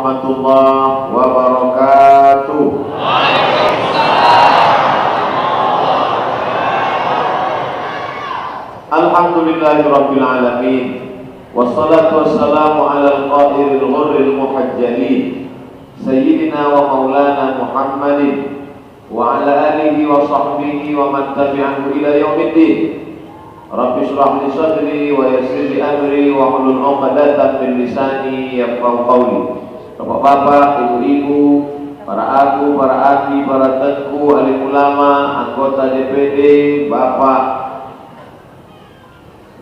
warahmatullahi wabarakatuh. Alhamdulillahirabbil alamin. Wassalatu wassalamu ala al-qahiril ghurril muhajjalin sayyidina wa maulana Muhammadin wa ala alihi wa sahbihi wa man tabi'ahu ila yaumiddin. Rabbi shrah li sadri wa yassir li amri wa hlul 'uqdatam min lisani yafqahu qawli. Bapak-bapak, ibu-ibu, para aku, para aki, para tengku, alim ulama, anggota DPD, bapak,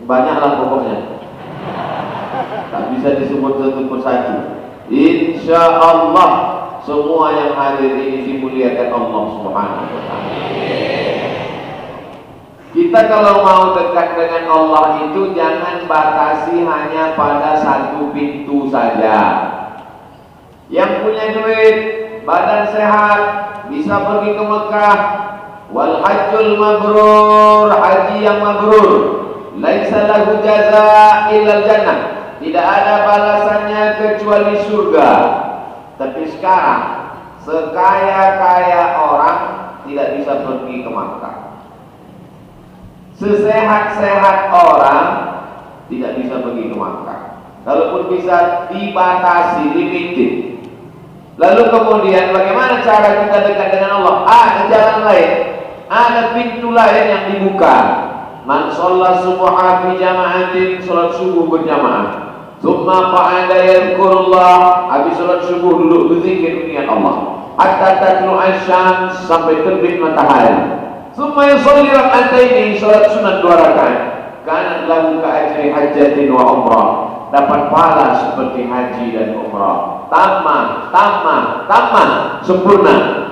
banyaklah pokoknya, tak bisa disebut satu persatu. Insya Allah semua yang hadir ini dimuliakan Allah Subhanahu wa Ta'ala. Kita kalau mau dekat dengan Allah itu jangan batasi hanya pada satu pintu saja. Yang punya duit, badan sehat, bisa pergi ke Mekah. Wal hajjul mabrur, haji yang mabrur, laisa lahu jaza illal jannah, tidak ada balasannya kecuali surga. Tapi sekarang sekaya-kaya orang tidak bisa pergi ke Makkah, sesehat-sehat orang tidak bisa pergi ke Makkah. Kalaupun bisa dibatasi, limited. Lalu kemudian bagaimana cara kita dekat dengan Allah? Ada jalan lain, ada pintu lain yang dibuka. Man shalla subha fi jama'atin, salat subuh berjamaah. Tsumma qa'ada yadhkurullah, habis salat subuh duduk berzikir ingat Allah. Hatta tatlu asy-syams, sampai terbit matahari. Tsumma yusalli rak'ataini, salat sunat 2 rakaat. Kana lahu ka'ajri hajjatin wa umrah, dapat pahala seperti haji dan umrah. Tamah, sempurna.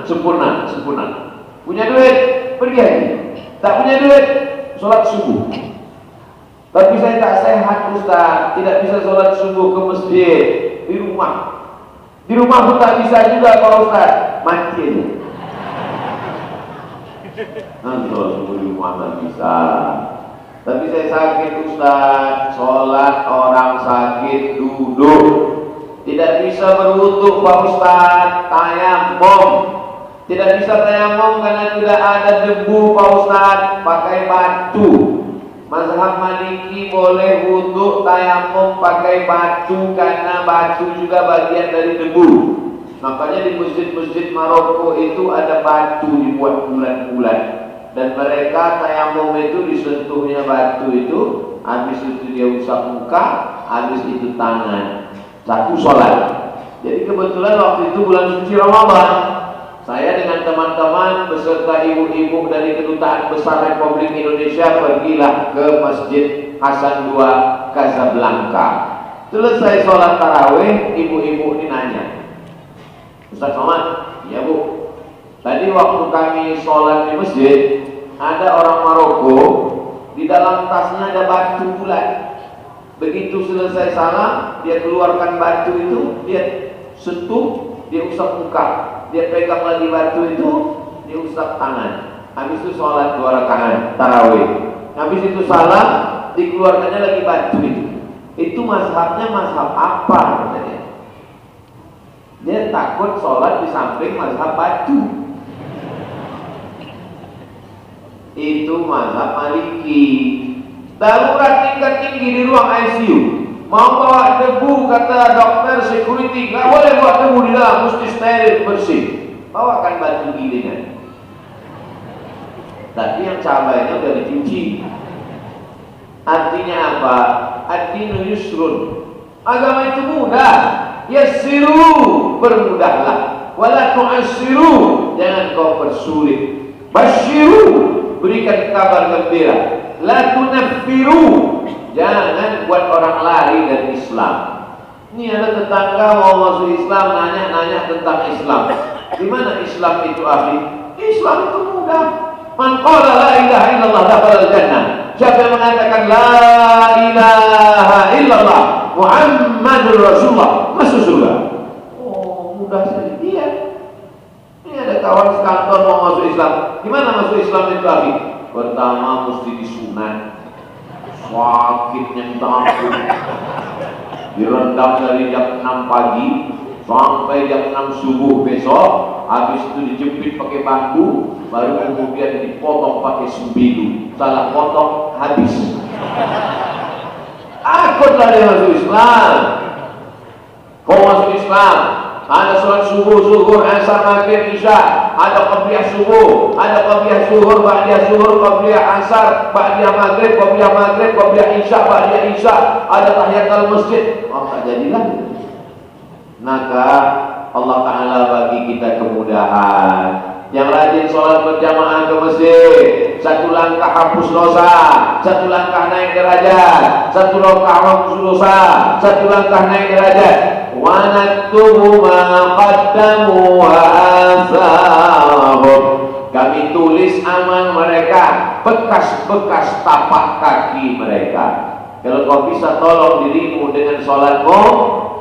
Punya duit, pergi haji. Tak punya duit, sholat subuh. Tapi saya tak sehat Ustaz, tidak bisa sholat subuh ke masjid, di rumah. Di rumah pun tak bisa juga Pak Ustaz, mati aja. Sholat subuh di rumah tak bisa. Tapi saya sakit Ustaz, sholat orang sakit duduk. Tidak bisa berwudu Pak Ustaz, tayamum. Tidak bisa tayamum karena tidak ada debu Pak Ustaz, pakai batu. Mazhab Maliki boleh wudu tayamum pakai batu karena batu juga bagian dari debu. Makanya di masjid-masjid Maroko itu ada batu dibuat bulan-bulan. Dan mereka tayamum itu disentuhnya batu itu, habis itu dia usap muka, habis itu tangan. Satu sholat. Jadi kebetulan waktu itu bulan suci Ramadan, saya dengan teman-teman beserta ibu-ibu dari Kedutaan Besar Republik Indonesia pergilah ke Masjid Hasan II Casablanca. Selesai sholat tarawih, ibu-ibu ini nanya, Ustaz Somad, ya Bu, tadi waktu kami sholat di masjid, ada orang Maroko, di dalam tasnya ada batu bulat. Begitu selesai salam, dia keluarkan batu itu, dia sentuh, dia usap muka, dia pegang lagi batu itu, dia usap tangan. Habis itu sholat 2 rakaat tarawih. Habis itu salam, dikeluarkannya lagi batu itu. Itu mazhabnya mazhab apa katanya? Dia takut sholat di samping mazhab batu. Itu mazhab Maliki. Darurat tingkat tinggi di ruang ICU, mau bawa debu, kata dokter security, nggak boleh bawa debu di dalam, mesti steril bersih. Bawakan batu gilingan. Tapi yang cabainya udah dicuci. Artinya apa? Ad-dinu yusrun. Agama itu mudah. Yassiru, bermudahlah. Wala tu'assiru, jangan kau persulit. Basyiru, berikan kabar gembira. La tunaffiru, jangan buat orang lari dari Islam. Ini ada tetangga mau masuk Islam, nanya-nanya tentang Islam. Di mana Islam itu akhi? Islam itu mudah. Man qala la ilaha illallah dakhala al-jannah. Siapa yang mengatakan la ilaha illallah Muhammadur Rasulullah, masuk surga. Oh, mudah saja. Iya. Ini ada kawan sekantor mau masuk Islam. Gimana masuk Islam itu akhi? Pertama mesti disunat, sakitnya minta ampun, direndam dari jam 6 pagi sampai jam 6 subuh besok. Habis itu dijepit pakai bambu, baru kemudian dipotong pakai sembilu. Salah potong, habis. Takutlah dia masuk Islam. Kau masuk Islam, ada sholat subuh, zuhur, asar, maghrib, isya, ada qabliyah subuh, ada qabliyah zuhur, ba'diyah zuhur, qabliyah asar, ba'diyah maghrib, qabliyah isya, ba'diyah isya, ada tahiyatul masjid. Oh, tak jadilah. Maka Allah Ta'ala bagi kita kemudahan. Yang rajin sholat berjamaah ke masjid, satu langkah hapus dosa, satu langkah naik derajat, satu langkah hapus dosa, satu langkah naik derajat. Wa naktubu ma qaddamu wa asarhum. Kami tulis amal mereka, bekas-bekas tapak kaki mereka. Kalau kau bisa tolong dirimu dengan sholatmu,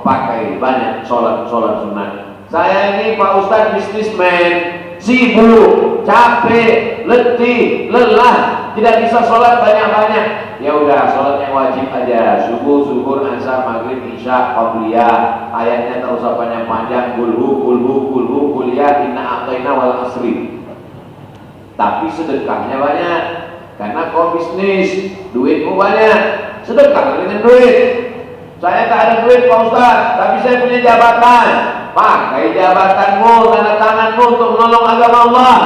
pakai banyak sholat sunat. Saya ini Pak Ustadz bisnismen, sibuk, capek, letih, lelah, tidak bisa sholat banyak-banyak. Ya udah, sholat yang wajib aja, subuh, zuhur, asar, maghrib, isya, qabliyah. Ayatnya tak usah panjang-panjang, kulhu, kuliah, inna a'tayna wal asri. Tapi sedekahnya banyak, karena kau bisnis, duitmu banyak. Sedekah dengan duit. Saya tak ada duit Pak Ustaz, tapi saya punya jabatan. Pakai jabatanmu, tanda tanganmu untuk menolong agama Allah.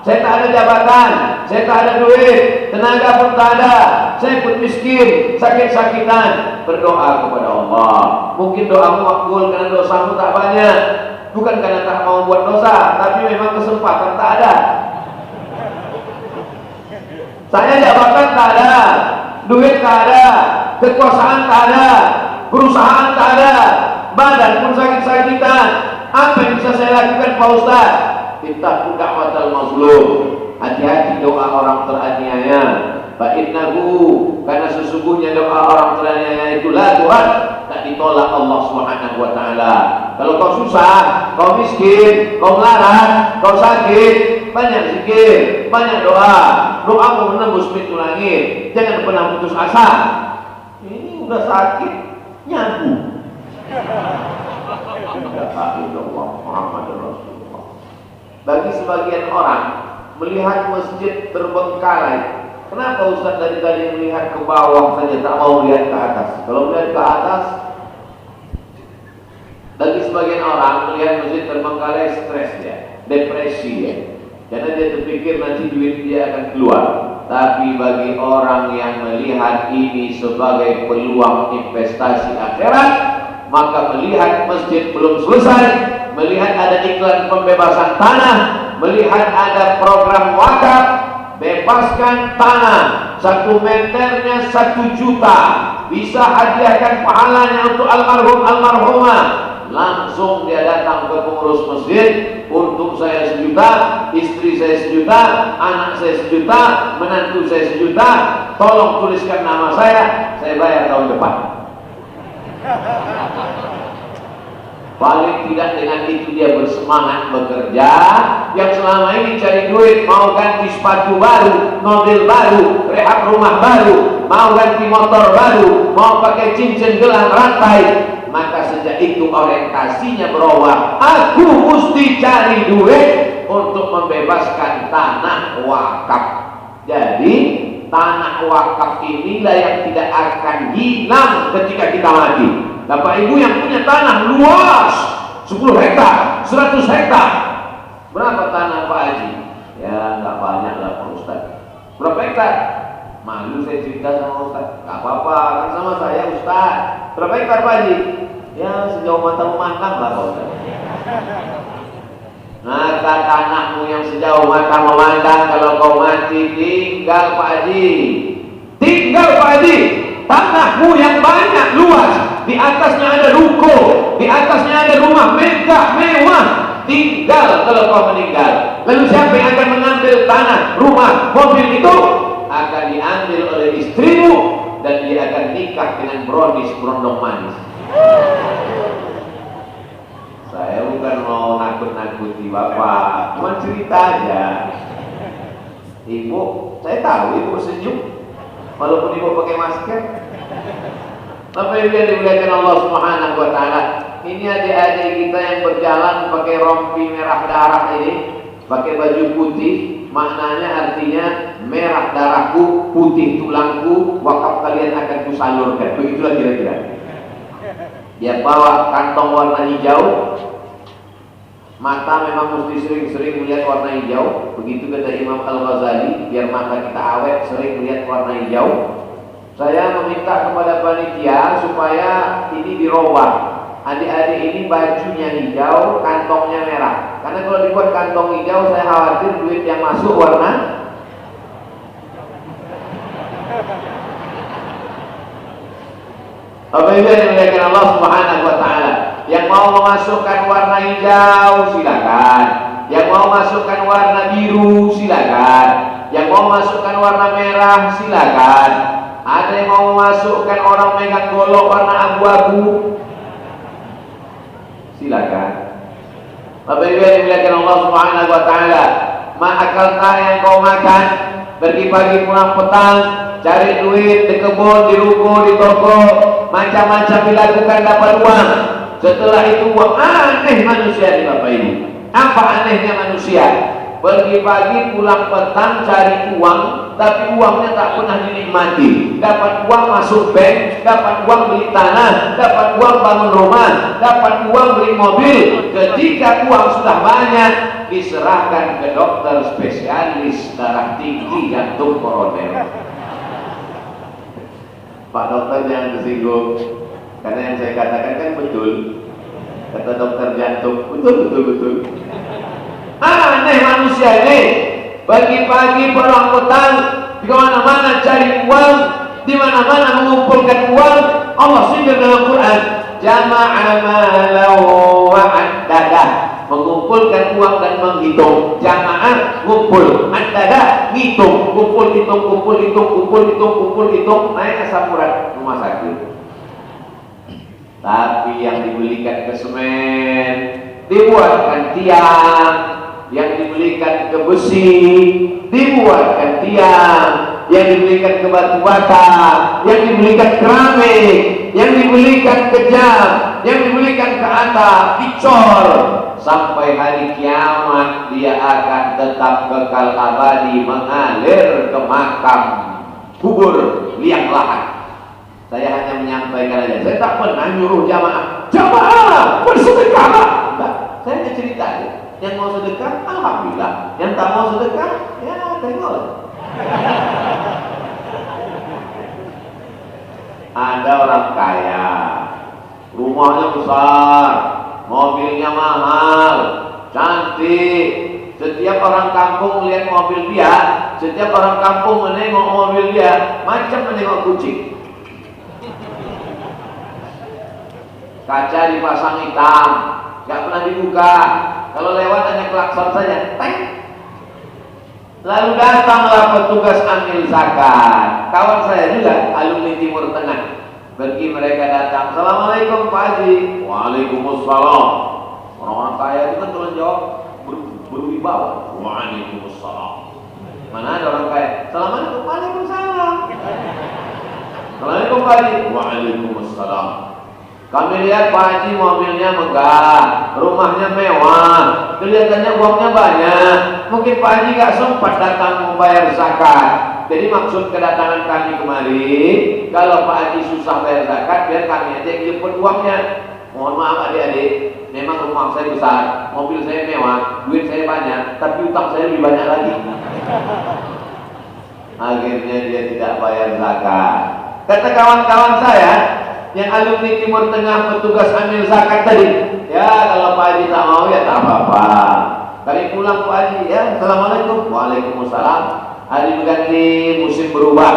Saya tak ada jabatan, saya tak ada duit, tenaga pun tak ada. Saya pun miskin, sakit-sakitan. Berdoa kepada Allah. Mungkin doamu makbul karena dosamu tak banyak. Bukan karena tak mau buat dosa, tapi memang kesempatan tak ada. Saya jabatan tak ada, duit tak ada, kekuasaan tak ada, perusahaan tak ada, badan pun sakit-sakitan. Apa yang bisa saya lakukan Pak Ustaz? Ittaqu da'watal mazlum. Hati-hati doa orang teraniaya. Fa innahu, karena sesungguhnya doa orang teraniaya itu la turad, tak ditolak Allah Subhanahu wa taala. Kalau kau susah, kau miskin, kau melarat, kau sakit, banyak zikir, banyak doa. Doamu menembus pintu langit. Jangan pernah putus asa. Ini udah sakit, nyambung. Bagi sebagian orang melihat masjid terbengkalai. Kenapa Ustaz dari tadi melihat ke bawah saja, tak mau melihat ke atas? Kalau melihat ke atas, bagi sebagian orang melihat masjid terbengkalai, stres dia, depresi ya. Karena dia terpikir nanti duit dia akan keluar. Tapi bagi orang yang melihat ini sebagai peluang investasi akhirat, maka melihat masjid belum selesai, melihat ada iklan pembebasan tanah, melihat ada program wakaf, bebaskan tanah, 1 meternya 1 juta, bisa hadiahkan pahalanya untuk almarhum almarhumah. Langsung dia datang ke pengurus masjid, untuk saya 1 juta, istri saya 1 juta, anak saya 1 juta, menantu saya 1 juta, tolong tuliskan nama saya bayar tahun depan. Paling tidak dengan itu dia bersemangat bekerja. Yang selama ini cari duit, mau ganti sepatu baru, mobil baru, rehab rumah baru, mau ganti motor baru, mau pakai cincin gelang rantai, maka sejak itu orientasinya berubah. Aku mesti cari duit untuk membebaskan tanah wakaf. Jadi tanah wakaf inilah yang tidak akan hilang ketika kita mati. Bapak Ibu yang punya tanah luas 10 hektar, 100 hektar, berapa tanah Pak Haji? Ya nggak banyak lah Pak Ustaz. Berapa hektar? Malu saya cerita sama Ustaz. Nggak apa-apa, kan sama saya Ustaz. Berapa hektar Pak Haji? Ya sejauh mata memandang lah Pak Ustaz. Maka tanahmu yang sejauh mata memandang, kalau kau mati tinggal Pak Haji. Tinggal Pak Haji. Tanahmu yang banyak luas, di atasnya ada ruko, di atasnya ada rumah megah mewah, tinggal kalau kau meninggal. Lalu siapa yang akan mengambil tanah, rumah, mobil itu? Akan diambil oleh istrimu, dan dia akan nikah dengan brownies berondong manis. Saya bukan mau nakut-nakuti Bapak, cuma cerita aja. Ibu, saya tahu ibu senyum walaupun ibu pakai masker. Bapak Ibu yang dimuliakan Allah Subhanahu wa taala, ini adik-adik kita yang berjalan pakai rompi merah darah ini, pakai baju putih, maknanya artinya merah darahku, putih tulangku, wakaf kalian akan kusalurkan. Begitulah kira-kira. Dia bawa kantong warna hijau, mata memang mesti sering-sering melihat warna hijau. Begitu kata Imam Al-Ghazali, biar mata kita awet, sering melihat warna hijau. Saya meminta kepada panitia supaya ini dirubah. Adik-adik ini bajunya hijau, kantongnya merah. Karena kalau dibuat kantong hijau, saya khawatir duit yang masuk warna. Apabila dimuliakan Allah Subhanahu wa Ta'ala, yang mau memasukkan warna hijau silakan, yang mau masukkan warna biru silakan, yang mau masukkan warna merah silakan. Ada yang mau memasukkan orang megang golok warna abu-abu silakan. Apabila dimuliakan Allah Subhanahu wa Ta'ala, akal tak yang kau makan, pergi pagi pulang petang, cari duit di kebun, di ruko, di toko, macam-macam dilakukan dapat uang. Setelah itu uang, aneh manusia ini Bapak Ibu. Apa anehnya manusia? Pergi pagi pulang petang cari uang, tapi uangnya tak pernah dinikmati. Dapat uang masuk bank, dapat uang beli tanah, dapat uang bangun rumah, dapat uang beli mobil. Ketika uang sudah banyak, diserahkan ke dokter spesialis darah tinggi jantung koroner. Pak dokter jangan tersinggung, karena yang saya katakan kan betul. Kata dokter jantung, betul. Aneh manusia ini, pagi-pagi pulang petang, di mana-mana cari uang, di mana-mana mengumpulkan uang. Allah sindir dalam Quran, jama'a malahu wa addada, mengumpulkan uang dan menghitung. Jamaah ngumpul, addada ngitung, kumpul hitung, naik asam urat rumah sakit. Tapi yang dibelikan ke semen, dibuatkan tiang, yang dibelikan ke besi, dibuatkan tiang, yang dibelikan ke batu bata, yang dibelikan keramik, yang dibelikan ke jam, yang dibelikan ke atap, dicor. Sampai hari kiamat dia akan tetap kekal abadi mengalir ke makam kubur liang lahat. Saya hanya menyampaikan aja. Saya tak pernah nyuruh jamaah bersedekah. Enggak, saya hanya cerita aja. Yang mau sedekah, alhamdulillah. Yang tak mau sedekah, ya tengok. Ada orang kaya, rumahnya besar, mobilnya mahal, cantik. Setiap orang kampung melihat mobil dia, setiap orang kampung menengok mobil dia, macam menengok kucing. Kaca dipasang hitam, nggak pernah dibuka. Kalau lewat hanya klakson saja, teng. Lalu datanglah petugas amil zakat. Kawan saya juga alumni Timur Tengah. Pergi mereka datang, assalamualaikum Pak Haji. Waalaikumsalam. Orang-orang kaya itu kan kalau jawab berwibawa. Waalaikumsalam. Mana ada orang kaya? Assalamualaikum. Waalaikumsalam. Assalamualaikum Pak Haji. Waalaikumsalam. Kami lihat Pak Haji mobilnya megah, rumahnya mewah, kelihatannya uangnya banyak. Mungkin Pak Haji gak sempat datang membayar zakat. Jadi maksud kedatangan kami kemari, kalau Pak Haji susah bayar zakat, biar kami aja yang jemput uangnya. Mohon maaf adik-adik, memang rumah saya besar, mobil saya mewah, duit saya banyak, tapi utang saya lebih banyak lagi. Akhirnya dia tidak bayar zakat. Kata kawan-kawan saya yang alumni Timur Tengah petugas amil zakat tadi, ya kalau Pak Haji tak mau ya tak apa-apa. Kali pulang Pak Haji, ya assalamualaikum. Waalaikumsalam. Hari berganti, musim berubah.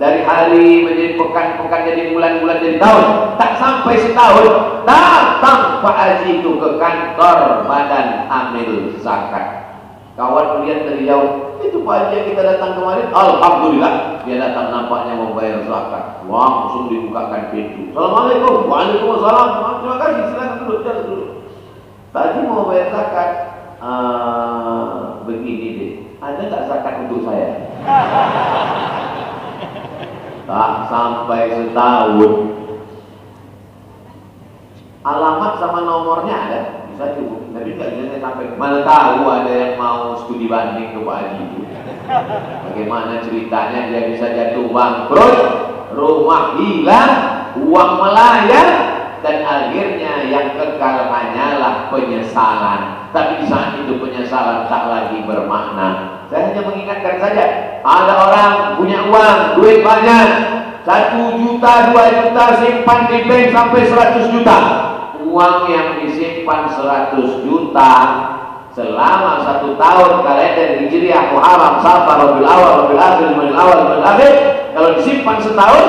Dari hari menjadi pekan jadi bulan jadi tahun. Tak sampai setahun, datang Pak Haji itu ke kantor badan amil zakat. Kawan melihat dari jauh, itu Pak Haji yang kita datang kemarin. Alhamdulillah, dia datang nampaknya membayar zakat. Langsung dibukakan pintu. Assalamualaikum. Waalaikumsalam. Terima kasih, silakan duduk. Pak Haji mau bayar zakat. Begini deh, ada tak zakat untuk saya? Tak sampai setahun, alamat Mana tahu ada yang mau studi banding ke Pak Haji itu. Bagaimana ceritanya dia bisa jatuh bangkrut, rumah hilang, uang melayang, dan akhirnya yang kekal hanyalah penyesalan. Tapi di saat itu penyesalan tak lagi bermakna. Saya hanya mengingatkan saja, ada orang punya uang, duit banyak, 1 juta, 2 juta, simpan di bank sampai 100 juta. Uang yang disimpan 100 juta selama 1 tahun kalender Hijriah, Muharram, Safar, Rabiul Awal, Rabiul Akhir, Rabiul Awal, Rabiul Akhir, kalau disimpan setahun,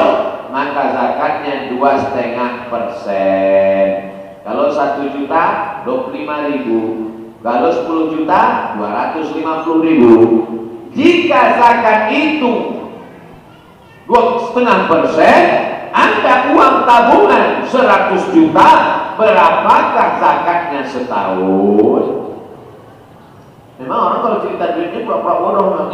maka zakatnya 2,5%. Kalau 1 juta 25.000, kalau 10 juta 250.000. Jika zakat itu 2,5%, Anda uang tabungan 100 juta, berapakah zakatnya setahun? Memang orang kalau cerita duitnya pura-pura bodoh.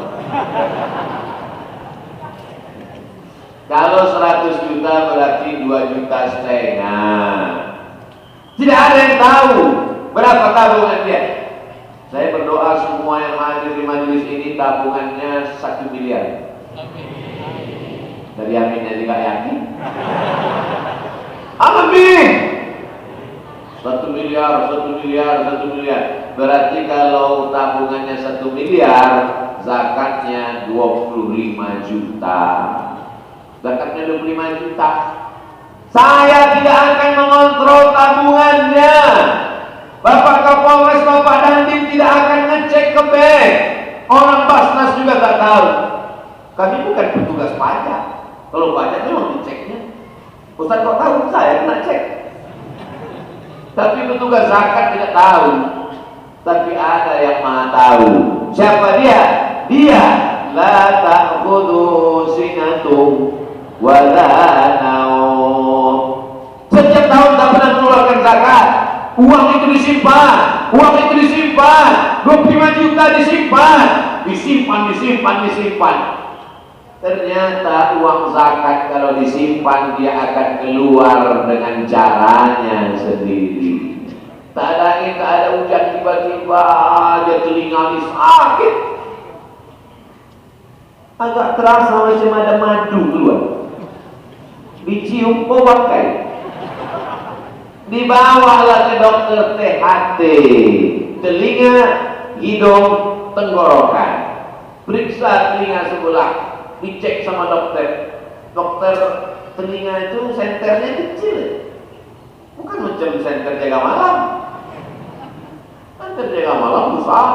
Kalau 100 juta berarti 2,5 juta. Tidak ada yang tahu berapa tabungan dia. Saya berdoa semua yang hadir di majelis ini tabungannya 1 miliar. Dari aminnya juga yakin. Amin. 1 miliar, 1 miliar, 1 miliar. Berarti kalau tabungannya 1 miliar, zakatnya 25 juta. Zakatnya 25 juta. Saya tidak akan mengontrol tabungannya. Bapak Kapolres, Bapak Dandim tidak akan ngecek ke bank. Orang Basnas juga tak tahu. Kami bukan petugas pajak. Kalau pajak memang diceknya. Ustaz kok tahu? Saya kena cek. Tapi petugas zakat tidak tahu. Tapi ada yang maha tahu. Siapa dia? Dia la ta'khudhu sinatun wa la naum. Setiap tahun tak pernah mengeluarkan zakat. Uang itu disimpan, uang itu disimpan, 25 juta disimpan, disimpan. Ternyata uang zakat kalau disimpan dia akan keluar dengan caranya sendiri. Tak ada angin, tak ada hujan, tiba-tiba aja telinga ini sakit. Agak terasa macam ada madu keluar. Dicium pakai. Dibawalah ke dokter THT, telinga, hidung, tenggorokan. Periksa telinga sebelah, dicek sama dokter. Dokter telinga itu senternya kecil, bukan macam senter jaga malam. Senter jaga malam besar.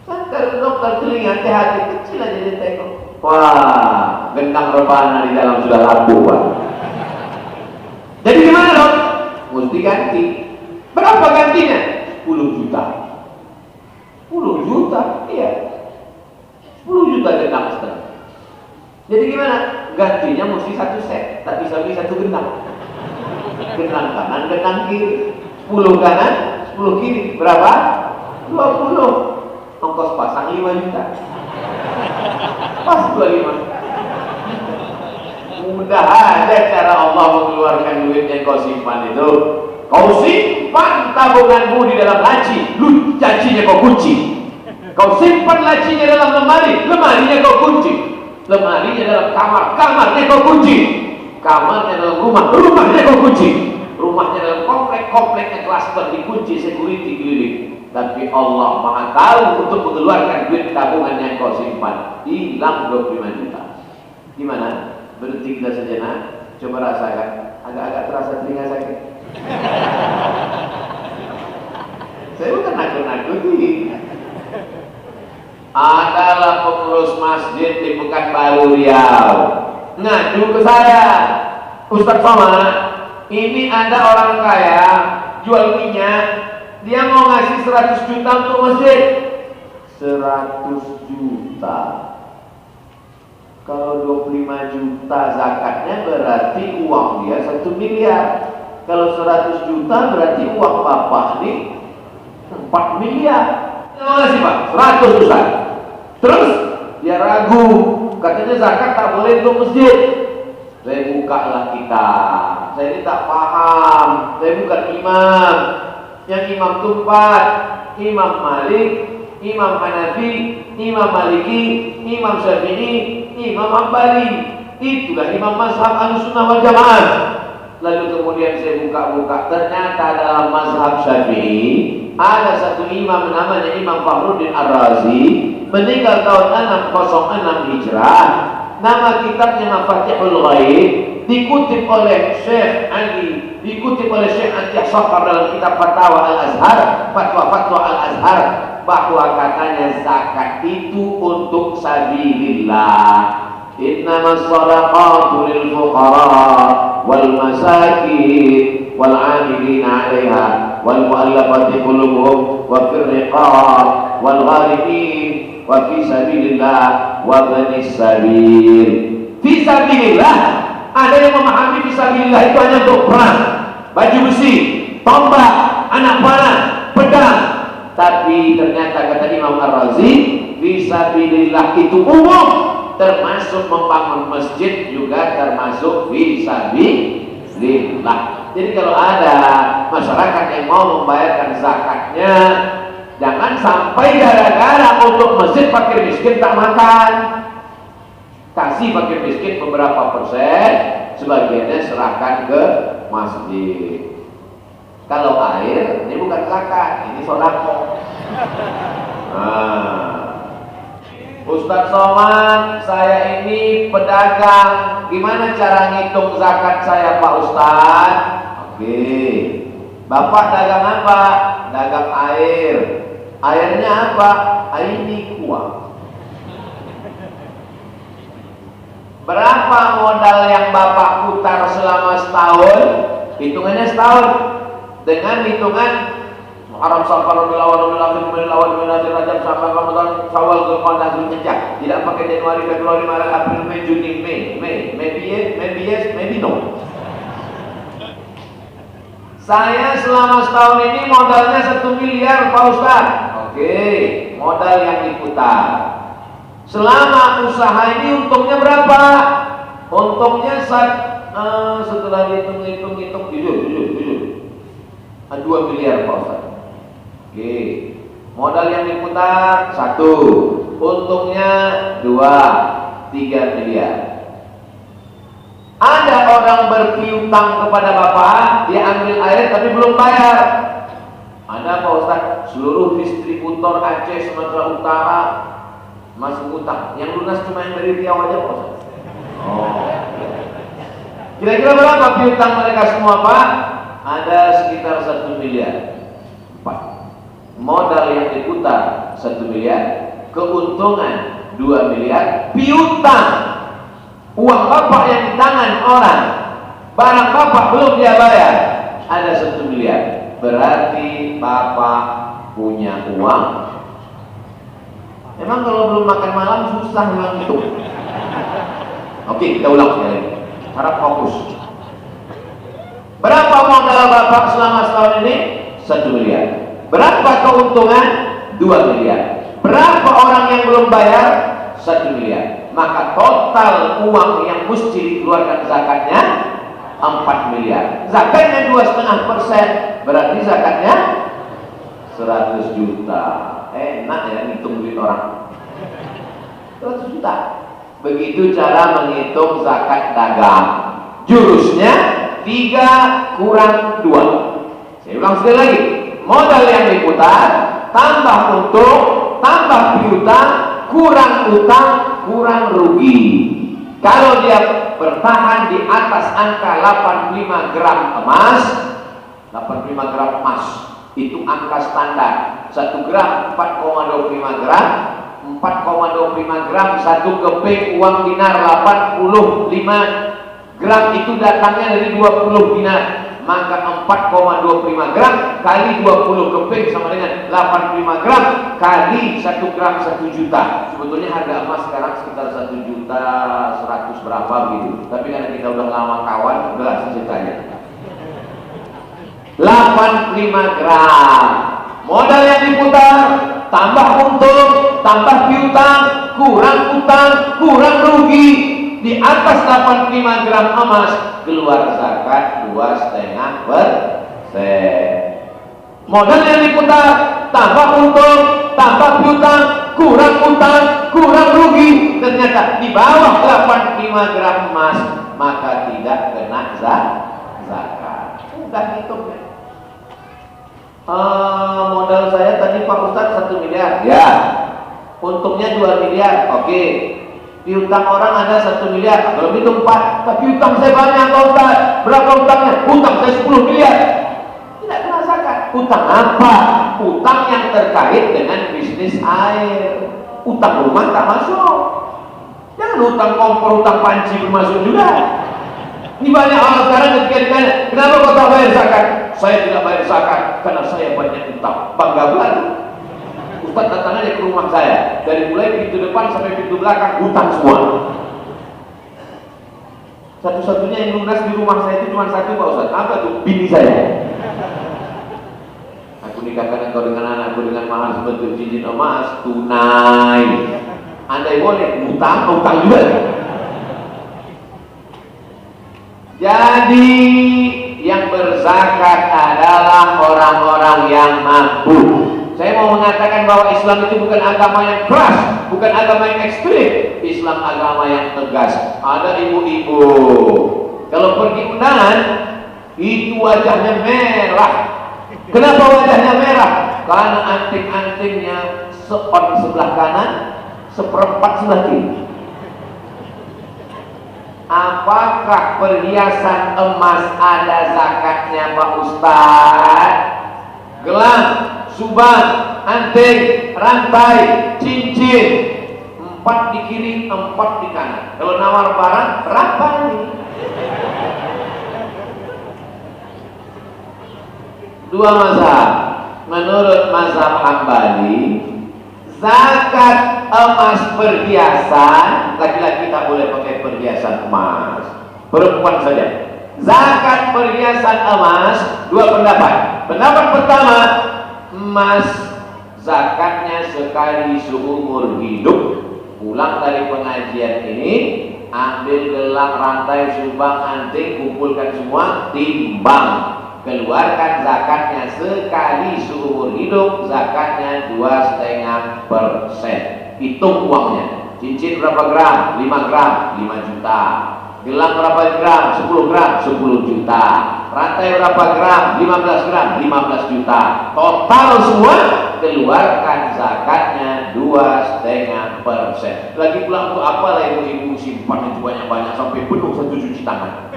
Senter dokter telinga THT kecil aja ditengok. Wah, gendang rebana di dalam sudah laku, Pak. Jadi gimana dong? Mesti ganti. Berapa gantinya? 10 juta. 10 juta? Iya. 10 juta gendang setengah. Jadi gimana? Gantinya mesti 1 set. Tak bisa beli 1 gendang. Gendang kanan, gendang kiri. 10 kanan, 10 kiri. Berapa? 20. Ongkos pasang 5 juta. Pas 25. Mudah aja cara Allah mengeluarkan duit yang kau simpan itu. Kau simpan tabunganmu di dalam laci, lacinya kau kunci. Kau simpan lacinya dalam lemari, lemarinya kau kunci. Lemarinya dalam kamar, kamarnya kau kunci. Kamarnya dalam rumah, rumahnya kau kunci. Rumahnya dalam komplek, kompleknya klaster dikunci, security keliling. Tapi Allah Maha tahu untuk mengeluarkan duit tabungan yang kau simpan. Hilang 25 juta. Gimana? Berhenti kita sejenak, coba rasakan. Agak-agak terasa telinga sakit. Saya bukan nakut-nakuti. Adalah pengurus masjid di Pekanbaru Riau ngadu ke saya, Ustaz Somad, ini ada orang kaya jual minyak, dia mau ngasih 100 juta untuk masjid. 100 juta. Kalau 25 juta zakatnya berarti uang dia 1 miliar. Kalau 100 juta berarti uang bapak ini 4 miliar. Terima kasih Pak, 100 Ustaz. Terus dia ragu, katanya zakat tak boleh untuk masjid. Saya bukalah kita. Saya ini tak paham, saya bukan imam. Yang imam itu 4, Imam Malik, Imam Hanafi, Imam Maliki, Imam Syafi'i, Imam Hambali. Itulah imam mazhab Ahlussunnah wal Jamaah. Lalu kemudian saya buka-buka, ternyata dalam mazhab Syafi'i ada satu imam namanya Imam Fakhruddin Ar-Razi, meninggal tahun 606 Hijrah. Nama kitabnya Mafatihul Ghaib, dikutip oleh Syekh Ali, dikutip oleh Syekh Atiyah Shafar dalam kitab Fatwa Al-Azhar, Fatwa Al-Azhar, bahwa katanya zakat itu untuk sabilillah. Innamas shadaqatu lil fuqara wal masakin wal 'amilina 'alaiha wal mu'allafati qulubuhum wa fir riqab wal gharimin wa fi sabilillah wa banis sabil. Fi sabilillah, ada yang memahami fi sabilillah itu hanya untuk perang, baju besi, tombak, anak panah, pedang. Tapi ternyata kata Imam Ar-Razi, fi sabilillah itu umum, termasuk membangun masjid juga termasuk fi sabilillah. Jadi kalau ada masyarakat yang mau membayarkan zakatnya, jangan sampai gara-gara untuk masjid fakir miskin tak makan. Kasih fakir miskin beberapa persen, sebagiannya serahkan ke masjid. Kalau air, ini bukan zakat, ini sodako. Ustadz Somad, saya ini pedagang, gimana cara ngitung zakat saya Pak Ustadz? Oke, Bapak dagang apa? Dagang air. Airnya apa? Air kuah. Berapa modal yang Bapak putar selama setahun? Hitungannya setahun. Dengan hitungan Muharram, Safar, Rabiul Awwal, Rabiul Akhir, Rabiul Awwal, Rabiul Akhir, Rajab, Sya'ban, Ramadan, Syawal, Dzulqa'dah, Dzulhijjah. Tidak pakai Januari, Februari, Maret, April, Mei, Juni, Mei. Maybe yes, maybe no. Saya selama setahun ini modalnya 1 miliar Pak Ustaz. Oke, modal yang diputar. Selama usaha ini untungnya berapa? Untungnya setelah dihitung jujur 2 miliar Pak Ustaz. Oke, modal yang diputar 1, untungnya 2, 3 miliar. Ada orang berpiutang kepada Bapak, dia ambil air tapi belum bayar. Ada Pak Ustaz, seluruh distributor Aceh, Sumatera Utara masih utang. Yang lunas cuma yang dari Riau aja Pak Ustaz. Kira-kira berapa piutang mereka semua Pak? Ada sekitar 1 miliar. Modal yang diputar 1 miliar, keuntungan 2 miliar, piutang uang Bapak yang di tangan orang, barang Bapak belum dia bayar, ada 1 miliar. Berarti Bapak punya uang. Emang kalau belum makan malam susah memang itu. Oke, kita ulang sekali lagi. Harap fokus. Berapa modal Bapak selama setahun ini? 1 miliar. Berapa keuntungan? 2 miliar. Berapa orang yang belum bayar? 1 miliar. Maka total uang yang mesti dikeluarkan zakatnya 4 miliar. Zakatnya 2,5%. Berarti zakatnya 100 juta. Enak ya ngitung duit orang. 100 juta. Begitu cara menghitung zakat dagang. Jurusnya 3 kurang 2. Saya ulang sekali lagi. Modal yang diputar, tambah untung, tambah piutang, kurang utang, kurang rugi. Kalau dia bertahan di atas angka 85 gram emas, 85 gram emas itu angka standar. 1 gram 4,25 gram, 4,25 gram 1 keping uang dinar, 85 gram itu datangnya dari 20 dinar. Maka 4,25 gram kali 20 keping sama dengan 85 gram kali 1 gram 1 juta. Sebetulnya harga emas sekarang sekitar 1 juta 100 berapa gitu. Tapi karena kita udah lama kawan, udah ceritanya 85 gram. Modal yang diputar, tambah untung, tambah piutang, kurang utang, kurang rugi. Di atas 85 gram emas keluar zakat 2,5%. Modal yang diputar, tambah untung, tambah piutang, kurang utang, kurang rugi. Ternyata di bawah 85 gram emas, maka tidak kena zakat. Udah hitungnya. Modal saya tadi Pak Ustadz 1 miliar. Ya. Untungnya 2 miliar. Oke. Piutang orang ada 1 miliar. Belum itu 4. Tapi utang saya banyak Pak Ustadz. Berapa utangnya? Utang saya 10 miliar. Tidak kena zakat. Utang apa? Utang yang terkait dengan bisnis air. Utang rumah tak masuk. Jangan utang kompor, utang panci masuk juga. Ini banyak orang sekarang ketika ditanya, kenapa kau tak bayar zakat? Saya tidak bayar zakat karena saya banyak utang. Bangga belaka. Ustaz datang aja ke rumah saya, dari mulai pintu depan sampai pintu belakang hutang semua. Satu-satunya yang lunas di rumah saya itu cuma satu Pak Ustaz. Apa tuh? Bini saya. Aku nikahkan engkau dengan anakku dengan mahar sebentuk cincin emas tunai. Andai boleh utang juga. Jadi yang berzakat adalah orang-orang yang mampu. Saya mau mengatakan bahwa Islam itu bukan agama yang keras, bukan agama yang ekstrim. Islam agama yang tegas. Ada ibu-ibu kalau pergi undangan itu wajahnya merah. Kenapa wajahnya merah? Karena anting-antingnya seon sebelah kanan, seperempat sebelah kiri. Apakah perhiasan emas ada zakatnya Pak Ustaz? Gelang, subang, anting, rantai, cincin, 4 di kiri, 4 di kanan. Kalau nawar barang, berapa ini? 2 mazhab. Menurut mazhab Hambali, zakat emas perhiasan, laki-laki tak boleh pakai perhiasan emas, perempuan saja. Zakat perhiasan emas, 2 pendapat. Pendapat pertama, emas zakatnya sekali seumur hidup. Pulang dari pengajian ini, ambil gelang, rantai, subang, anting, kumpulkan semua, timbang. Keluarkan zakatnya sekali seumur hidup, zakatnya 2,5%. Hitung uangnya. Cincin berapa gram? 5 gram, 5 juta. Gelang berapa gram? 10 gram, 10 juta. Rantai berapa gram? 15 gram, 15 juta. Total semua keluarkan zakatnya 2,5%. Lagi pula untuk apa lah ibu-ibu simpan itu banyak-banyak sampai penuh 1 cuci tangan.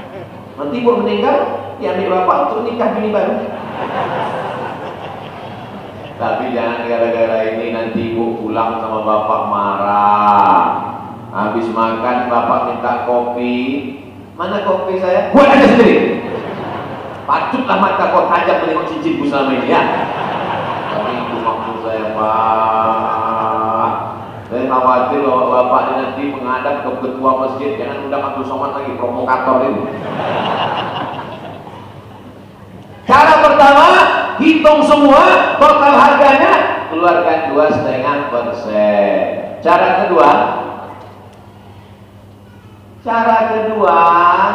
Nanti ibu meninggal, diambil bapak untuk nikah bini baru. Tapi jangan gara-gara ini nanti ibu pulang sama bapak marah. Habis makan bapak minta kopi. Mana kopi saya? Buat aja sendiri. Patutlah mata kau tajam menengok cincinku selama ini ya. Tapi itu maksud saya Pak. Saya khawatir bahwa bapak ini nanti menghadap ke ketua masjid. Jangan undang Abdul Somad lagi, provokator itu. Cara pertama, hitung semua total harganya, keluarkan 2,5%. Cara kedua,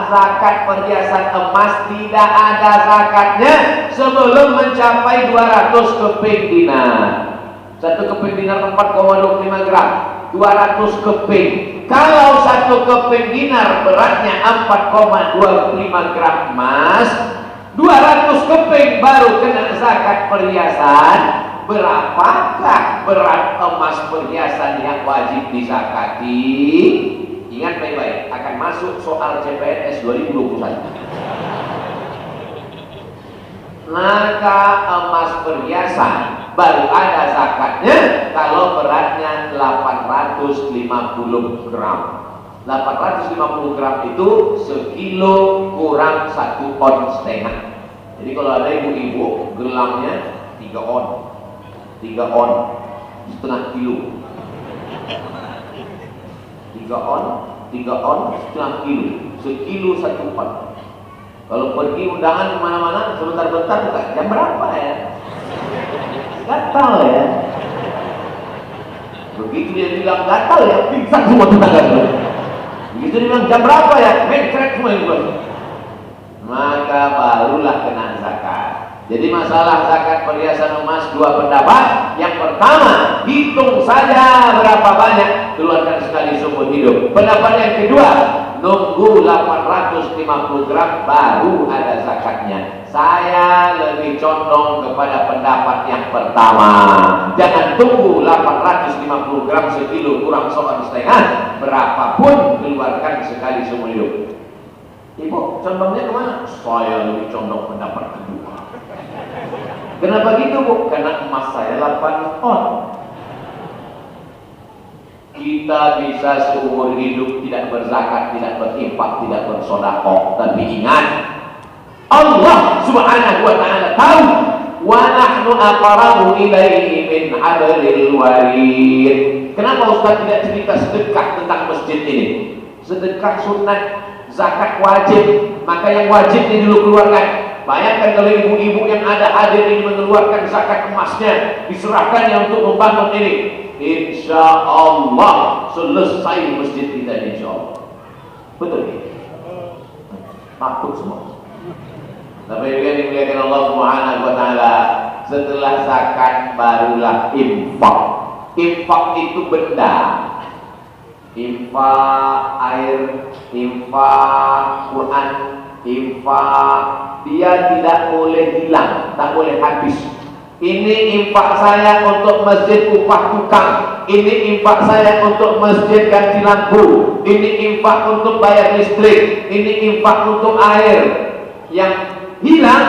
zakat perhiasan emas tidak ada zakatnya sebelum mencapai 200 keping dinar. 1 keping dinar 4,25 gram, 200 keping. Kalau 1 keping dinar beratnya 4,25 gram emas, 200 keping baru kena zakat perhiasan. Berapakah berat emas perhiasan yang wajib dizakati? Ingat baik-baik, akan masuk soal CPNS 2021. Maka emas perhiasan baru ada zakatnya kalau beratnya 850 gram. 850 gram itu sekilo kurang 1,5 on. Jadi kalau ada ibu-ibu gelangnya 3 on, 3 on setengah kilo. 3 on setengah kilo, sekilo 1 on. Kalau pergi undangan kemana-mana, sebentar-bentar bukan jam berapa ya? Gatal ya. Begitu dia bilang gatal ya, pingsan semua tetangga. Begitu dia bilang jam berapa ya, mencret semua itu. Maka barulah kena zakat. Jadi masalah zakat perhiasan emas dua pendapat. Yang pertama, hitung saja berapa banyak, keluarkan sekali seumur hidup. Pendapat yang kedua, nunggu 850 gram baru ada zakatnya. Saya lebih condong kepada pendapat yang pertama. Jangan tunggu 850 gram sekilo kurang 1,5, berapapun keluarkan sekali seumur hidup. Ibu, condongnya kemana? Saya lebih condong pendapat kedua. Kenapa gitu, Bu? Karena emas saya 8 on. Kita bisa seumur hidup tidak berzakat, tidak berinfak, tidak bersedekah. Tapi ingat, Allah Subhanahu wa taala tahu, wa nahnu aqrabu ilaihi min hablil warid. Kenapa Ustaz tidak cerita sedekah tentang masjid ini? Sedekah sunat, zakat wajib, maka yang wajib ini dulu keluarkan. Bayangkan kalau ibu-ibu yang ada hadir ini mengeluarkan zakat emasnya, diserahkannya untuk membangun ini. Insya Allah selesai masjid kita, insya Allah. Betul? Takut semua. Tapi juga dimuliakan Allah Subhanahu wa taala, setelah zakat barulah infak. Infak itu benda. Infak air, infak Quran, infak, dia tidak boleh hilang, tak boleh habis. Ini infak saya untuk masjid upah tukang, ini infak saya untuk masjid ganti lampu, ini infak untuk bayar listrik, ini infak untuk air. Yang hilang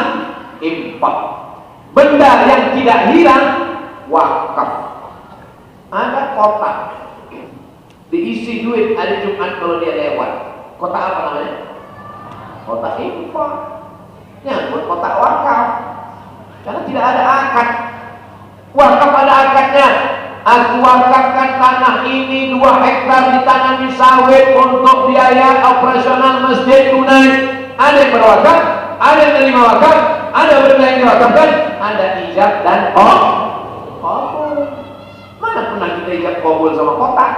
infak. Benda yang tidak hilang wakaf. Ada kotak diisi duit hari Jumat kalau dia lewat. Kotak apa namanya? Kotak infak. Nyangkut kotak wakaf. Karena tidak ada akad. Wakaf ada akadnya. Aku wakafkan tanah ini 2 hektar ditanami sawit untuk biaya operasional masjid tunai. Ada yang berwakaf, ada yang terima wakaf, ada benda yang diwakafkan, ada ijab dan qabul. Mana pernah kita ijab qabul sama kotak?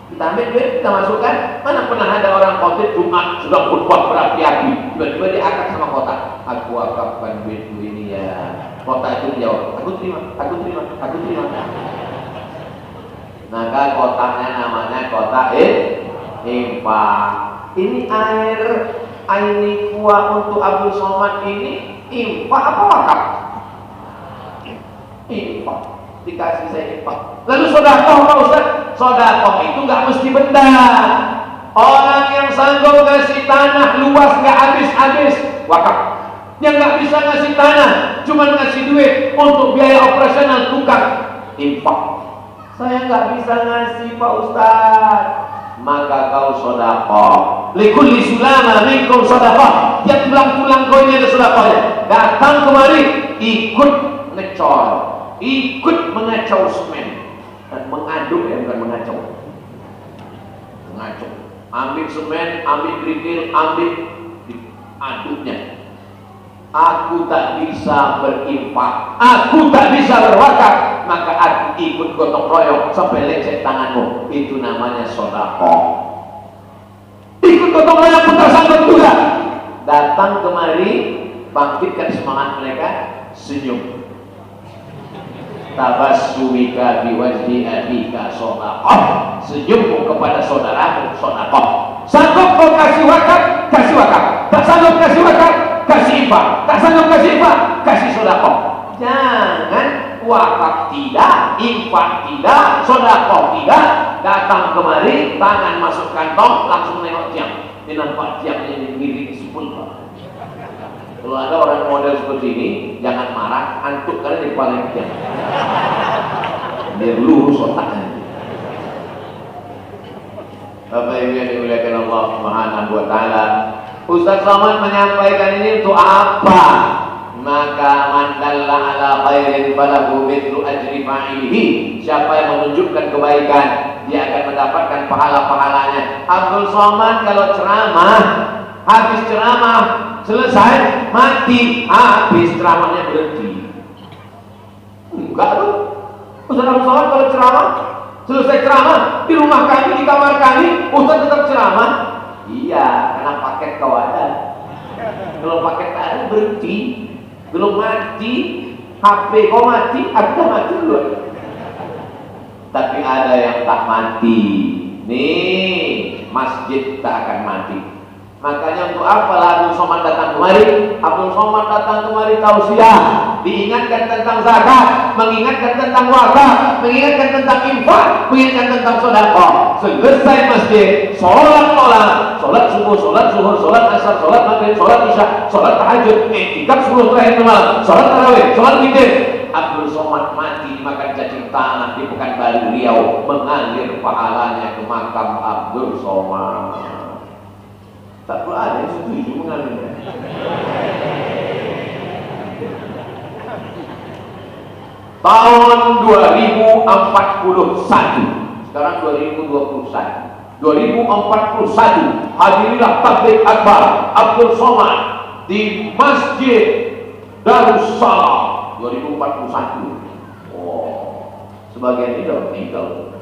Kita ambil duit, kita masukkan. Mana pernah ada orang khotib Jumat sudah khutbah berapi-api, tiba-tiba dia akad sama kotak. Aku wakafkan duitku ini ya. Kotak itu menjawab, aku terima, aku terima, aku terima. Maka kotaknya namanya kotak infak. Ini air Ainikuah untuk Abdul Somad ini infak apa wakaf? Infak. Dikasih saya infak. Lalu sedekah Pak Ustaz? Sedekah itu nggak mesti benda. Orang yang sanggup ngasih tanah luas nggak habis-habis wakaf. Yang nggak bisa ngasih tanah, cuma ngasih duit untuk biaya operasional tukang, infak. Saya nggak bisa ngasih Pak Ustaz, maka kau sedekah. Likulli sulama minkum sedekah. Tiap tulang-tulang kau ini ada sedekahnya. Datang kemari, ikut ngecor, ikut mengacau semen, dan mengaduk ya, bukan mengacau. Mengacau. Ambil semen, ambil kerikil, ambil aduknya. Aku tak bisa berinfak, aku tak bisa berwakaf, maka aku ikut gotong royong sampai lecet tanganmu. Itu namanya sedekah. Ikut gotong royong pun tak sanggup juga. Datang kemari, bangkitkan semangat mereka, senyum. Tabassumika bi wajhi abika sedekah. Senyummu kepada saudaramu sedekah. Sanggup kau kasih wakaf, kasih wakaf. Tak sanggup kasih wakaf, kasih infak. Tak sanggup kasih infak, kasih sedekah. Jangan wakaf tidak, infak tidak, sedekah tidak. Datang kemari, tangan masuk kantong, langsung nengok tiang. Ini nampak tiangnya ini miring sepuluh. Kalau ada orang model seperti ini, jangan marah, antuk karena di kepala tiang. Biar lurus otaknya. Bapak Ibu yang dimuliakan Allah Subhanahu wa taala, Ustaz Somad menyampaikan ini untuk apa? Maka man dalla ala khairin falahu mithlu ajri fa'ilihi. Siapa yang menunjukkan kebaikan, dia akan mendapatkan pahala-pahalanya. Abdul Somad kalau ceramah, habis ceramah selesai, mati, habis ceramahnya berhenti. Enggak tuh. Ustaz Abdul Somad kalau ceramah, selesai ceramah di rumah kami, di kamar kami, Ustaz tetap ceramah. Iya, karena paket kau ada. Kalau paket tak ada berhenti. belum mati, HP kau mati, aku dah mati dulu. Tapi ada yang tak mati. Nih, masjid tak akan mati. Makanya untuk apa Abdul Somad datang kemari? Abdul Somad datang kemari tausiah, diingatkan tentang zakat, mengingatkan tentang wakaf, mengingatkan tentang infak, mengingatkan tentang sedekah. Selesai masjid, sholat malam, sholat subuh, sholat zuhur, sholat asar, sholat maghrib, sholat isya, sholat tahajud, iktikaf 10 terakhir malam, sholat tarawih, sholat witir. Abdul Somad mati dimakan cacing tanah di Pekanbaru Riau, mengalir pahalanya ke makam Abdul Somad. Tak perlu ada yang setuju mengalirnya. Tahun 2041, sekarang 2021, 2041 hadirilah tabligh akbar Abdul Somad di Masjid Darussalam 2041. Oh, sebagian ini udah meninggal.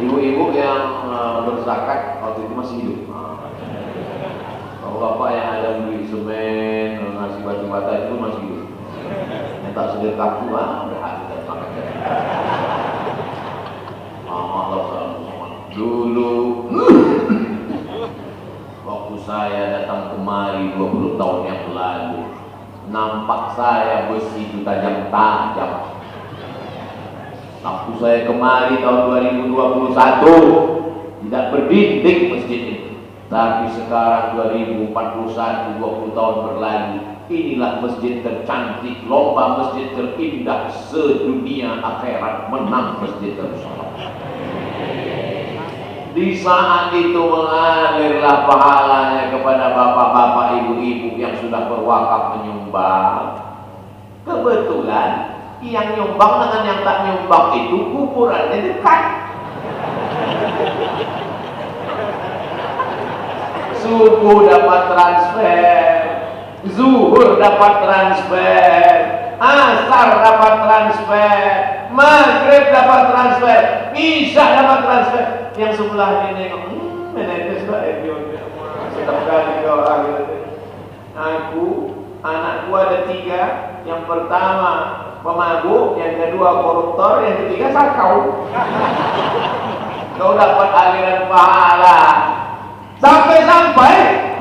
Ibu-ibu yang berzakat waktu itu masih hidup. Kalau bapak yang ada beli semen, ngasih batu bata itu masih hidup. Minta sedekah juga berhati dan makan. Allah dulu waktu saya datang kemari 20 tahun yang lalu, nampak saya besi itu tajam-tajam. Waktu saya kemari tahun 2021 tidak berdinding masjid ini. Tapi sekarang 2041, 20 tahun berlalu, inilah masjid tercantik, lomba masjid terindah sedunia akhirat, menang Masjid Darussalam. Di saat itu mengalirlah pahalanya kepada bapak-bapak, ibu-ibu yang sudah berwakaf menyumbang. Kebetulan yang nyumbang dengan yang tak nyumbang itu kuburannya dekat. Subuh dapat transfer, zuhur dapat transfer, asar dapat transfer, maghrib dapat transfer, isya dapat transfer. Yang sebelah ini nengok, menetes baik dia. Setiap kali orang gitu. Anakku ada 3. Yang pertama pemabuk, yang kedua koruptor, yang ketiga sakau. Kau dapat aliran pahala. Sampai-sampai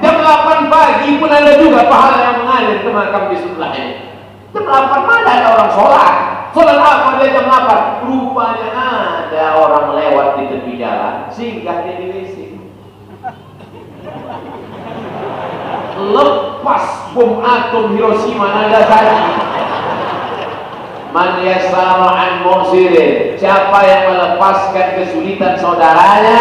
jam 8 pagi pun ada juga pahala yang mengalir ke makam di sebelah ini. Jam 8 mana ada orang sholat. Sholat apa dia jam 8? Rupanya ada orang lewat di tepi jalan, singgah dia di WC. Lepas bom atom Hiroshima Nagasaki. Man yassara an musirin, siapa yang melepaskan kesulitan saudaranya,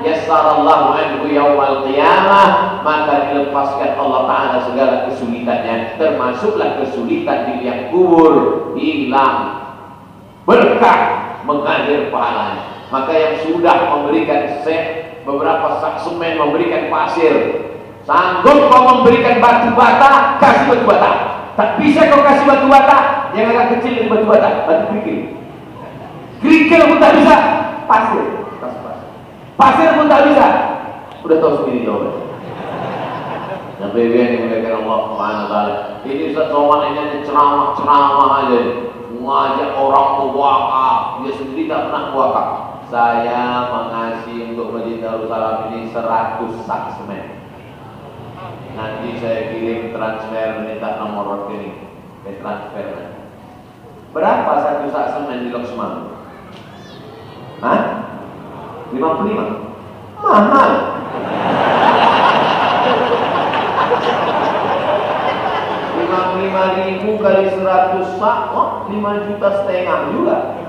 yassarallahu anhu yaumal qiyamah, maka dilepaskan Allah Ta'ala segala kesulitannya, termasuklah kesulitan di liang kubur, hilang berkah, mengalir pahalanya. Maka yang sudah memberikan beberapa sak semen, memberikan pasir, sanggup kau memberikan batu bata, kasih batu bata. Tak bisa kau kasih batu bata yang agak kecil dari batu bata, batu kerikil. Kerikil pun tak bisa, pasir. Pasir pun tak bisa. Udah tahu sendiri jawabannya. Sampai dia dimuliakan Allah Subhanahu wa taala. Ini Ustaz Somad ini ceramah aja, mengajak orang berwakaf, dia sendiri tak pernah berwakaf. Saya mengasih untuk Masjid Darussalam ini 100 sak semen. Nanti saya kirim transfer, minta nomor rekening, saya transfer. Berapa 1 sak semen di Lok Semang? Hah? 55? Mahal. 55.000 kali 100 sak, 5,5 juta juga.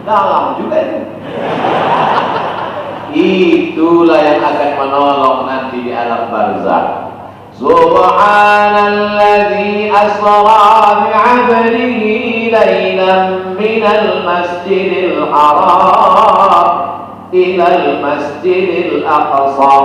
Dalam juga itu. Itulah yang akan menolong nanti di alam barzakh. Subhanalladzi asra bi'abdihi laylan minal masjidil haram ilal masjidil aqsa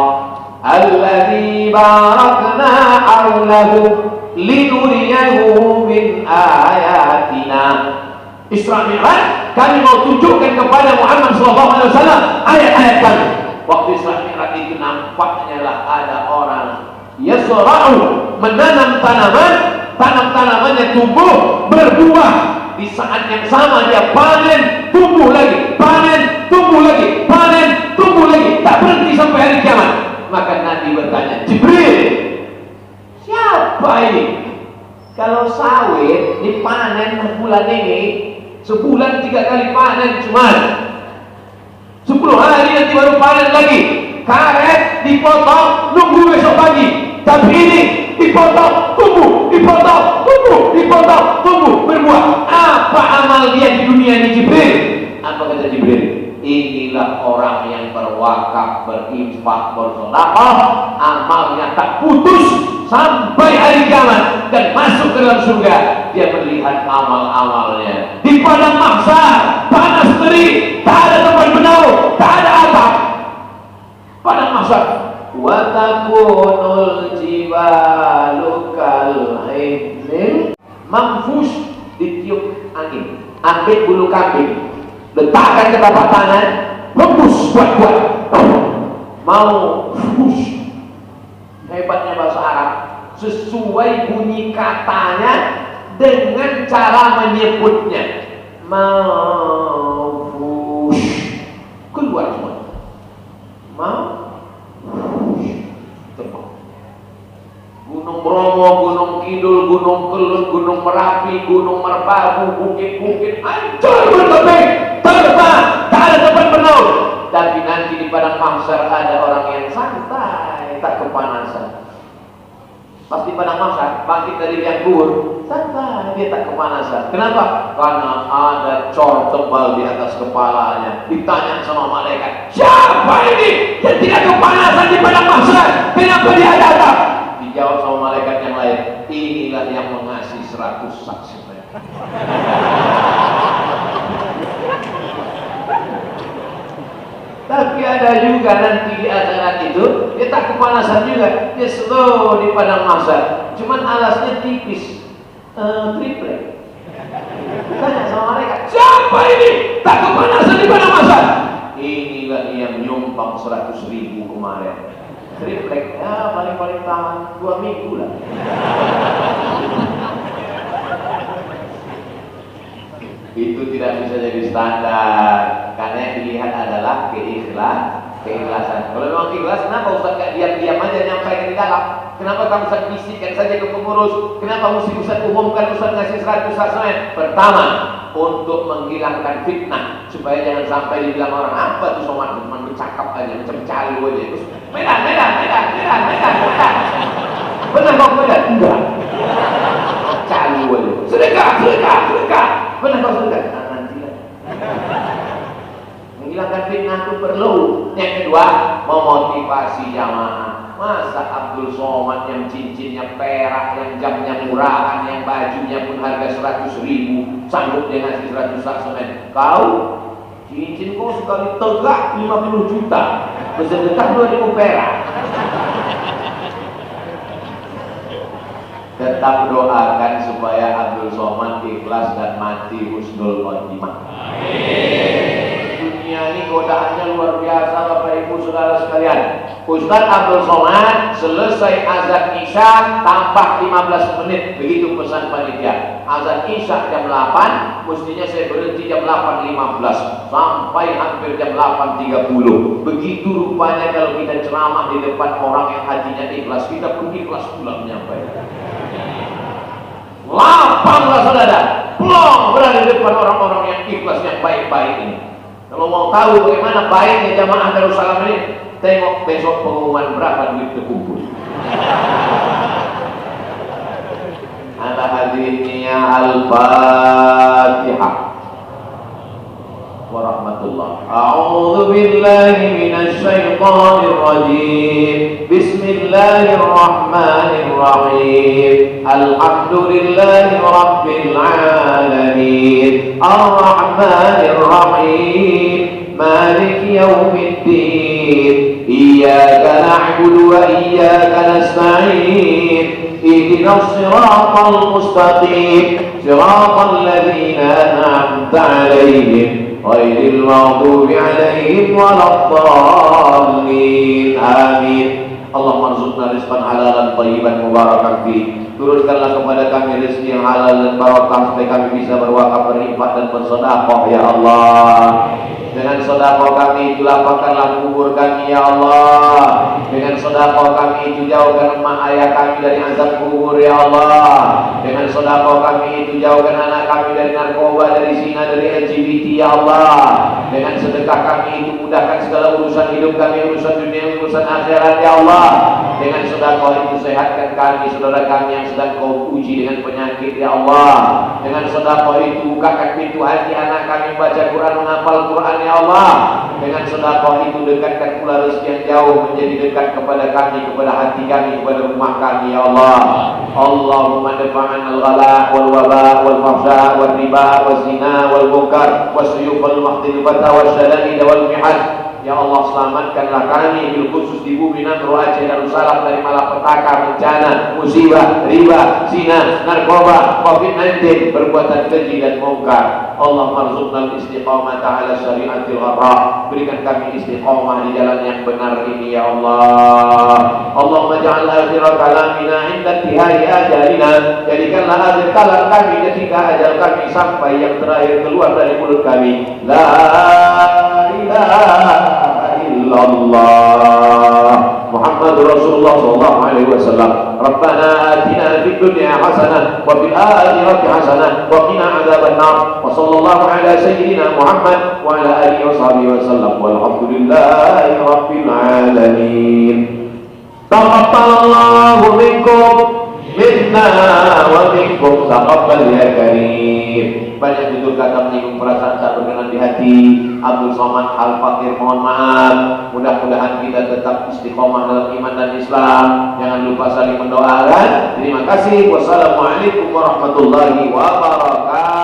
alladzi barakna hawlahu linuriyahu min ayatina. Isra Mi'raj, kami mau tunjukkan kepada Muhammad SAW ayat-ayat kami. Waktu Isra Mi'raj itu nampaknya lah ada orang yasra'u, menanam tanaman, tanam-tanamannya tumbuh, berbuah. Di saat yang sama dia panen, tumbuh lagi, panen, tumbuh lagi, panen, tumbuh lagi, tak berhenti sampai hari kiamat. Maka Nabi bertanya, Jibril, siapa ini? Kalau sawit dipanen bulan ini, sebulan 3 kali panen cuman 10 hari nanti baru panen lagi. Karet dipotong, nunggu besok pagi. Tapi ini dipotong, tumbuh, dipotong, tumbuh, dipotong, tumbuh, berbuah. Apa amal dia di dunia ini, Jibril? Apa kata Jibril? Inilah orang yang berwakaf, berinfak, bersedekah, amalnya tak putus sampai hari kiamat dan masuk ke dalam surga. Dia melihat amal-amalnya di padang mahsyar, panas terik, tak ada tempat bernaung, tak ada atap. Padang mahsyar, wa takunul jibalu kal himil mamfus, ditiup angin. Ambil bulu kambing, letakkan ke tapak tangan, hembus kuat-kuat, mau fush. Hebatnya bahasa Arab, sesuai bunyi katanya dengan cara menyebutnya. Mau fush, keluar semua. Mau fush, terbang. Gunung Bromo, Gunung Kidul, Gunung Kelut, Gunung Merapi, Gunung Merbabu, bukit-bukit hancur berteping, terbang, tak ada tempat bernaung. Tapi nanti di padang mahsyar ada orang yang santai, tak kepanasan. Pasti padang mahsyar bangkit dari liang kubur, santai, dia tak kepanasan. Kenapa? Karena ada cor tebal di atas kepalanya. Ditanya sama malaikat, siapa ini yang tidak kepanasan di padang mahsyar? Kenapa dia ada atap? Dijawab sama malaikat yang lain, inilah yang mengasih 100 saksi. Tapi ada juga nanti di akhirat itu dia tak kepanasan juga, dia slow di padang mahsyar, cuman alasnya tipis, triplek. Tanya sama mereka, siapa ini tak kepanasan di padang mahsyar? Inilah yang nyumbang 100.000 kemarin. Triplek, ya paling-paling tahan 2 minggu lah. Itu tidak bisa jadi standar, karena yang dilihat adalah keikhlasan. Kalau memang ikhlas, kenapa Ustaz gak diam-diam aja nyampaikan di dalam? Kenapa kamu Ustaz bisikkan saja ke pengurus? Kenapa mesti Ustaz umumkan, Ustaz ngasih 100 sasaran? Pertama, untuk menghilangkan fitnah, supaya jangan sampai dibilang orang, apa tuh somat cuma bercakap aja, macam calu aja. Terus Medan. Benar kok Medan? Enggak. Calu aja. Sedekah. Benar kau sedekah? Nantilah. Menghilangkan fitnah itu perlu. Yang kedua, memotivasi jamaah. Masa Abdul Somad yang cincinnya perak, yang jamnya murahan, yang bajunya pun harga 100.000, sanggup dia ngasih 100 saksemen. Kau cincin kau sekali tegak 50 juta, bersedekah 2.000 perak. Tetap doakan supaya Abdul Somad ikhlas dan mati husnul khotimah. Dunia ini godaannya luar biasa, Bapak Ibu Saudara sekalian. Ustaz Abdul Somad selesai azan Isya tambah 15 menit, begitu pesan panitia. Azan Isya jam 8, mestinya saya berhenti jam 8.15 sampai hampir jam 8.30. Begitu rupanya kalau kita ceramah di depan orang yang hatinya ikhlas, kita pun ikhlas pula menyampaikan. Lapanglah saudara, plong berada di depan orang-orang yang ikhlas, yang baik-baik ini. Kalau mau tahu bagaimana baiknya jamaah Darussalam ini, tengok besok pengumuman berapa duit terkumpul. Ala hadirinnya Al-Fatihah. Warahmatullah. A'udzu billahi minasy syaithanir rajim. Bismillahirrahmanirrahim. Alhamdulillahi rabbil alamin. Arrahmanir rahim. Maliki yaumiddin. Iyyaka na'budu wa iyyaka nasta'in. Ihdinas siratal mustaqim. Siratal ladzina an'amta 'alaihim غير المغضوب عليهم ولا الضالين آمين Allah marzuqna rizqan halalan thayyiban mubarakan fi. Turunkanlah kepada kami rezeki yang halal dan barakah supaya kami bisa berwakaf, berinfak dan bersedekah ya Allah. Dengan sedekah kami itu lapangkanlah kubur kami ya Allah. Dengan sedekah kami itu jauhkan emak ayah kami dari azab kubur ya Allah. Dengan sedekah kami itu jauhkan anak kami dari narkoba, dari zina, dari LGBT ya Allah. Dengan sedekah kami itu mudahkan segala urusan hidup kami, urusan dunia, urusan akhirat ya Allah. Dengan sedekah itu sehatkan kami, saudara kami yang sedang kau uji dengan penyakit ya Allah. Dengan sedekah itu bukakan pintu hati anak kami baca Quran, menghafal Quran ya Allah. Dengan sedekah itu dekatkan pula rezeki yang jauh menjadi dekat kepada kami, kepada hati kami, kepada rumah kami ya Allah. Allahumma dafa'an al-ghala wal waba wal fahsya wal riba wal zina wal munkar was suyuf wal mahtilfata wal syada'id wal mihad. Ya Allah, selamatkanlah kami bil khusus di bumi Nangro, Aceh, Darussalam dari malapetaka, bencana, musibah, riba, zina, narkoba, COVID-19, perbuatan keji dan mungkar. Allah marzuqnal istiqamah ala syariatil gharra. Berikan kami istiqamah di jalan yang benar ini ya Allah. Allahumma ja'al akhir kalamina inda intihai ajalina. Jadikanlah akhir kalam kami ketika ajal kami sampai yang terakhir keluar dari mulut kami. La ilaha illallah Muhammadur Rasulullah sallallahu alaihi wasallam. Rabbana atina fid dunya hasanah wa fil akhirati hasanah wa qina adzabannar. Wa sallallahu ala sayyidina Muhammad wa ala alihi washabihi wasallam. Walhamdulillahi rabbil alamin. Taqabbalallahu minkum minna wa minkum taqabbal ya karim. Banyak tutur kata menyinggung perasaan tak berkenan di hati. Abdul Somad Al-Fakir mohon maaf. Mudah-mudahan kita tetap istiqomah dalam iman dan Islam. Jangan lupa saling mendoakan. Terima kasih. Wassalamualaikum warahmatullahi wabarakatuh.